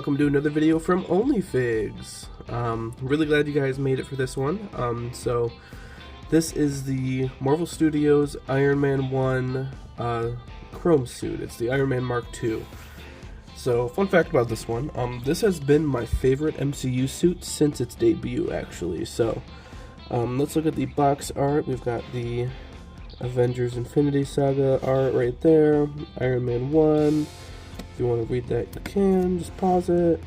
welcome to another video from OnlyFigs. Really glad you guys made it for this one. So this is the Marvel Studios Ironman 1 Chrome suit. It's the Ironman Mark II. So fun fact about this one, this has been my favorite MCU suit since its debut actually. So let's look at the box art. We've got the Avengers Infinity Saga art right there, Ironman 1. If you want to read that, you can. Just pause it.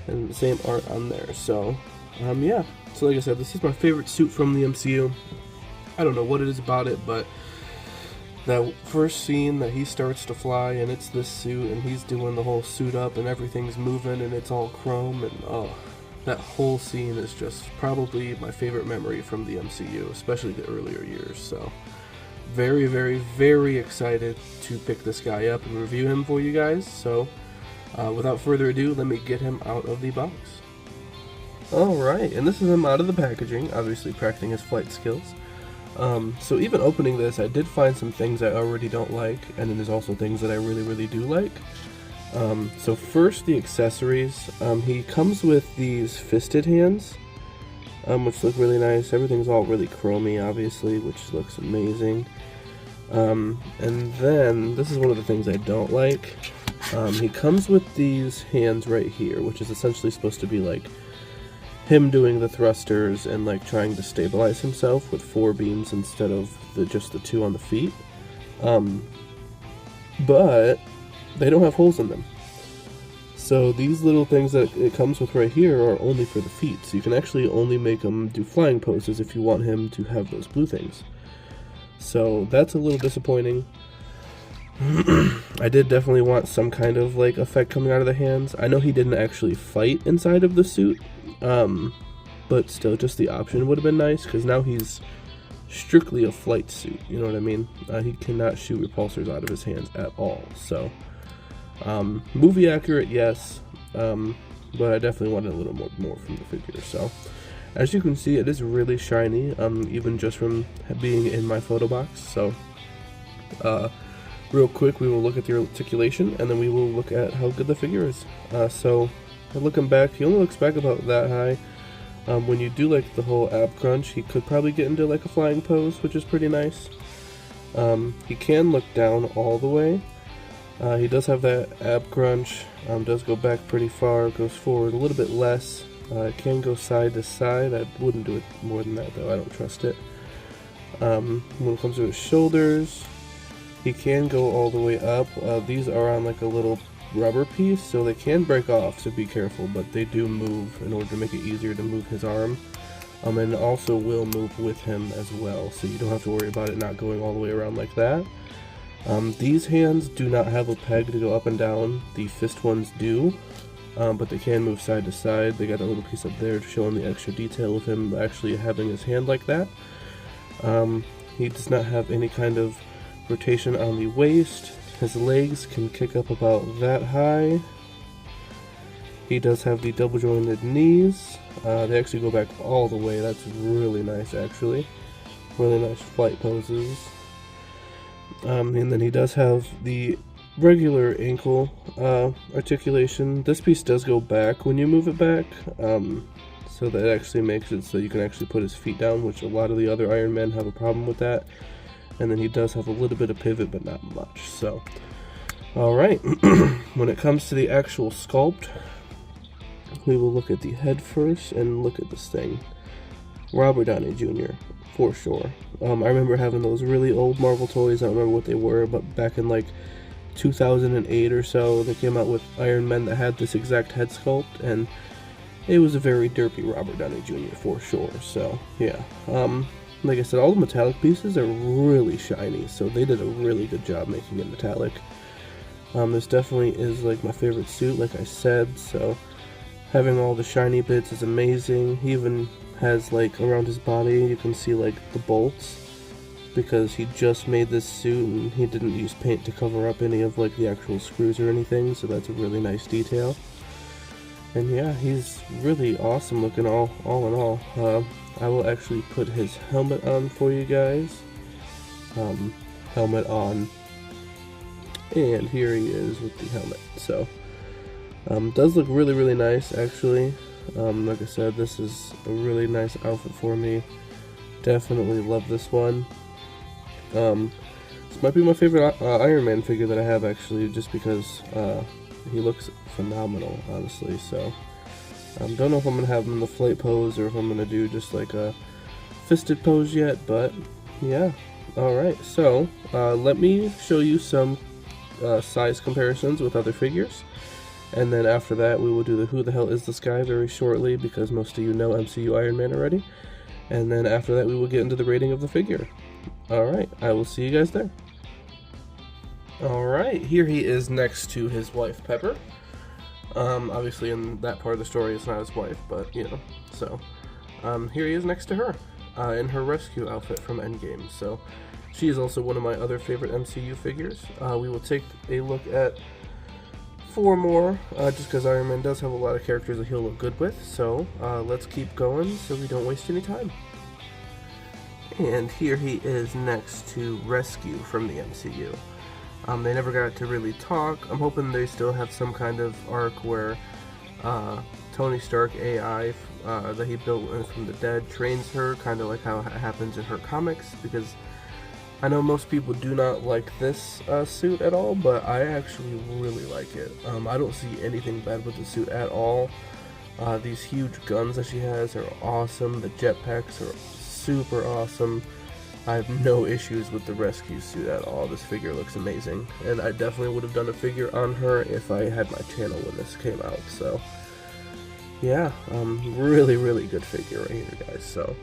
And the same art on there. So, yeah. So like I said, this is my favorite suit from the MCU. I don't know what it is about it, but that first scene that he starts to fly and it's this suit and he's doing the whole suit up and everything's moving and it's all chrome and that whole scene is just probably my favorite memory from the MCU, especially the earlier years. So very, very, very excited to pick this guy up and review him for you guys. So without further ado, let me get him out of the box. Alright, and this is him out of the packaging, obviously practicing his flight skills. So even opening this, I did find some things I already don't like, and then there's also things that I really, really do like. So first, the accessories. He comes with these fisted hands, which look really nice. Everything's all really chromy, obviously, which looks amazing. And then, this is one of the things I don't like. He comes with these hands right here, which is essentially supposed to be like him doing the thrusters and like trying to stabilize himself with 4 beams instead of just the 2 on the feet. But they don't have holes in them. So these little things that it comes with right here are only for the feet. So you can actually only make him do flying poses if you want him to have those blue things. So that's a little disappointing. I did definitely want some kind of like effect coming out of the hands. I know he didn't actually fight inside of the suit, but still just the option would have been nice, because now he's strictly a flight suit, you know what I mean? He cannot shoot repulsors out of his hands at all. So movie accurate, yes, but I definitely wanted a little more from the figure. So as you can see, it is really shiny, even just from being in my photo box. So real quick, we will look at the articulation, and then we will look at how good the figure is. So looking back, he only looks back about that high. When you do like the whole ab crunch, he could probably get into like a flying pose, which is pretty nice. He can look down all the way. He does have that ab crunch, does go back pretty far, goes forward a little bit less. It can go side to side. I wouldn't do it more than that though, I don't trust it. When it comes to his shoulders, he can go all the way up. These are on like a little rubber piece, so they can break off, so be careful, but they do move in order to make it easier to move his arm. And also will move with him as well, so you don't have to worry about it not going all the way around like that. These hands do not have a peg to go up and down. The fist ones do, but they can move side to side. They got a little piece up there to show him the extra detail of him actually having his hand like that. He does not have any kind of rotation on the waist. His legs can kick up about that high. He does have the double jointed knees. They actually go back all the way. That's really nice, actually. Really nice flight poses. And then he does have the regular ankle articulation. This piece does go back when you move it back, so that actually makes it so you can actually put his feet down, which a lot of the other Iron Men have a problem with that. And then he does have a little bit of pivot, but not much. So, alright, when it comes to the actual sculpt, we will look at the head first and look at this thing. Robert Downey Jr., for sure. I remember having those really old Marvel toys. I don't remember what they were, but back in like 2008 or so, they came out with Iron Man that had this exact head sculpt, and it was a very derpy Robert Downey Jr. for sure. So, yeah. Like I said, all the metallic pieces are really shiny, so they did a really good job making it metallic. This definitely is like my favorite suit, like I said, so having all the shiny bits is amazing. He even has like around his body, you can see like the bolts, because he just made this suit and he didn't use paint to cover up any of like the actual screws or anything, so that's a really nice detail. And yeah, he's really awesome looking all in all. I will actually put his helmet on for you guys. Helmet on. And here he is with the helmet. So Does look really, really nice, actually. Like I said, this is a really nice outfit for me. Definitely love this one. This might be my favorite Iron Man figure that I have, actually, just because he looks phenomenal, honestly. So, don't know if I'm going to have him in the flight pose or if I'm going to do just like a fisted pose yet, but yeah. Alright, so let me show you some size comparisons with other figures. And then after that, we will do the Who the Hell Is This Guy very shortly, because most of you know MCU Iron Man already. And then after that, we will get into the rating of the figure. Alright, I will see you guys there. Alright, here he is next to his wife, Pepper. Obviously in that part of the story, it's not his wife, but, you know, so. Here he is next to her, in her rescue outfit from Endgame. So, she is also one of my other favorite MCU figures. We will take a look at 4 more, just because Iron Man does have a lot of characters that he'll look good with. So, let's keep going so we don't waste any time. And here he is next to Rescue from the MCU. They never got to really talk. I'm hoping they still have some kind of arc where Tony Stark AI that he built from the dead trains her, kind of like how it happens in her comics, because I know most people do not like this suit at all, but I actually really like it. I don't see anything bad with the suit at all. These huge guns that she has are awesome. The jetpacks are super awesome. I have no issues with the rescue suit at all. This figure looks amazing, and I definitely would have done a figure on her if I had my channel when this came out. So yeah, really, really good figure right here, guys. So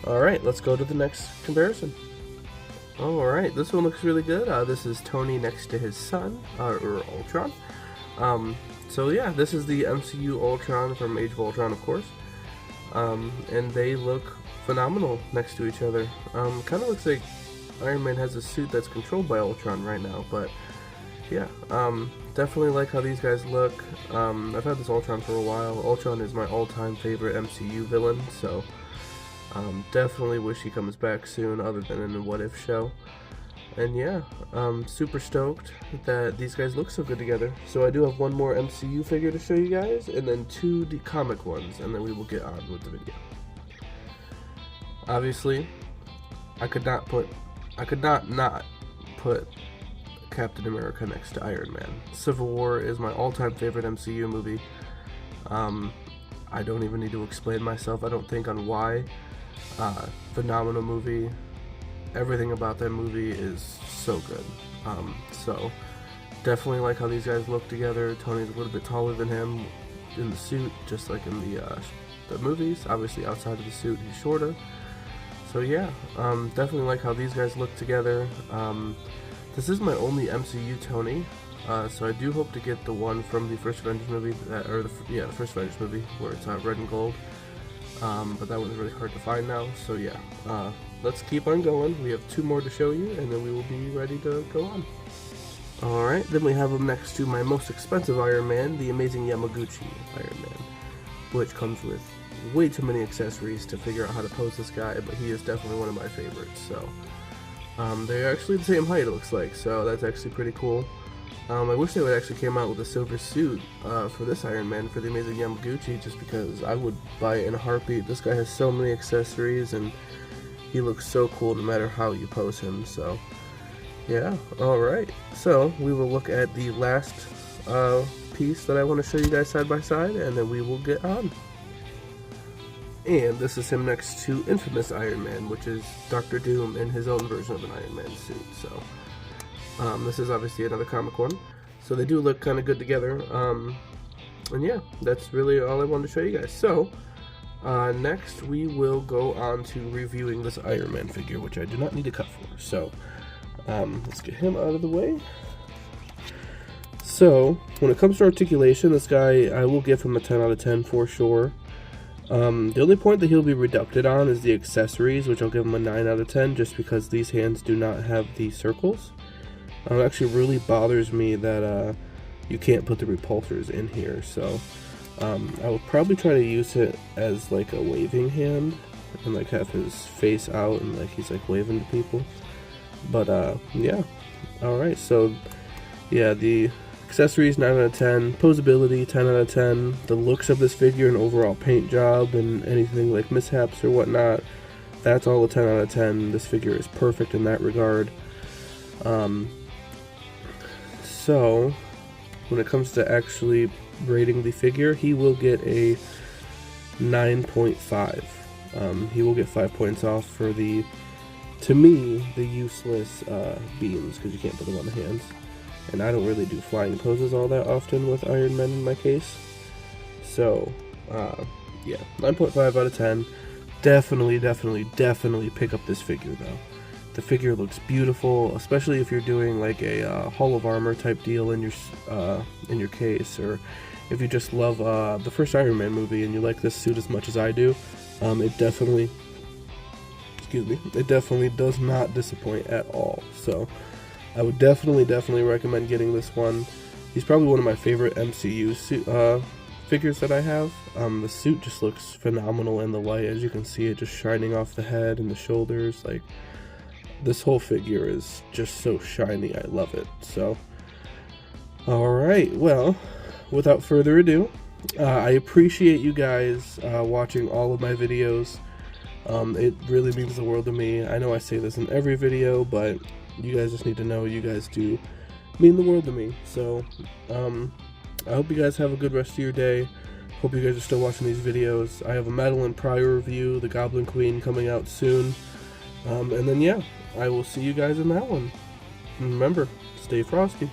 alright, let's go to the next comparison. Alright, this one looks really good. This is Tony next to his son, or Ultron. So yeah, this is the MCU Ultron from Age of Ultron, of course. And they look phenomenal next to each other. Kind of looks like Iron Man has a suit that's controlled by Ultron right now, but yeah, definitely like how these guys look. I've had this Ultron for a while. Ultron is my all-time favorite MCU villain, so definitely wish he comes back soon, other than in the What If show. And yeah, super stoked that these guys look so good together. So I do have one more MCU figure to show you guys, and then 2 comic ones, and then we will get on with the video. Obviously, I could not put Captain America next to Iron Man. Civil War is my all-time favorite MCU movie. I don't even need to explain myself, I don't think, on why. Phenomenal movie. Everything about that movie is so good. So definitely like how these guys look together. Tony's a little bit taller than him in the suit, just like in the movies. Obviously outside of the suit he's shorter. So yeah, definitely like how these guys look together. This is my only MCU Tony, so I do hope to get the one from the first Avengers movie, the first Avengers movie, where it's red and gold. But that one's really hard to find now. So yeah, let's keep on going. We have 2 more to show you, and then we will be ready to go on. Alright, then we have him next to my most expensive Iron Man, the amazing Yamaguchi Iron Man, which comes with way too many accessories to figure out how to pose this guy, but he is definitely one of my favorites. So they're actually the same height, it looks like, so that's actually pretty cool. I wish they would actually came out with a silver suit for this Iron Man, for the amazing Yamaguchi, just because I would buy it in a heartbeat. This guy has so many accessories, and he looks so cool no matter how you pose him. So yeah, alright, so we will look at the last piece that I want to show you guys side by side, and then we will get on. And this is him next to infamous Iron Man, which is Dr. Doom in his own version of an Iron Man suit. So this is obviously another comic one, so they do look kind of good together. And yeah, that's really all I wanted to show you guys. So next we will go on to reviewing this Iron Man figure, which I do not need to cut for. So let's get him out of the way. So when it comes to articulation, this guy I will give him a 10 out of 10 for sure. The only point that he'll be reducted on is the accessories, which I'll give him a 9 out of 10, just because these hands do not have the circles. It actually really bothers me that you can't put the repulsors in here, so I will probably try to use it as like a waving hand, and like have his face out and like he's like waving to people. But yeah, alright, so yeah, the Accessories 9 out of 10, posability 10 out of 10, the looks of this figure and overall paint job and anything like mishaps or whatnot, that's all a 10 out of 10. This figure is perfect in that regard. So when it comes to actually rating the figure, he will get a 9.5. He will get 5 points off for the, to me, the useless beams, because you can't put them on the hands. And I don't really do flying poses all that often with Ironman in my case. So, yeah, 9.5 out of 10. Definitely pick up this figure, though. The figure looks beautiful, especially if you're doing like a Hall of Armor type deal in your case, or if you just love the first Iron Man movie and you like this suit as much as I do. It definitely does not disappoint at all. So I would definitely recommend getting this one. He's probably one of my favorite MCU figures that I have. The suit just looks phenomenal in the light, as you can see it just shining off the head and the shoulders. Like, this whole figure is just so shiny. I love it. So, alright, well, without further ado, I appreciate you guys watching all of my videos. It really means the world to me. I know I say this in every video, but you guys just need to know you guys do mean the world to me. So, I hope you guys have a good rest of your day. Hope you guys are still watching these videos. I have a Madeline Pryor review, the Goblin Queen, coming out soon. And then, yeah, I will see you guys in that one. And remember, stay frosty.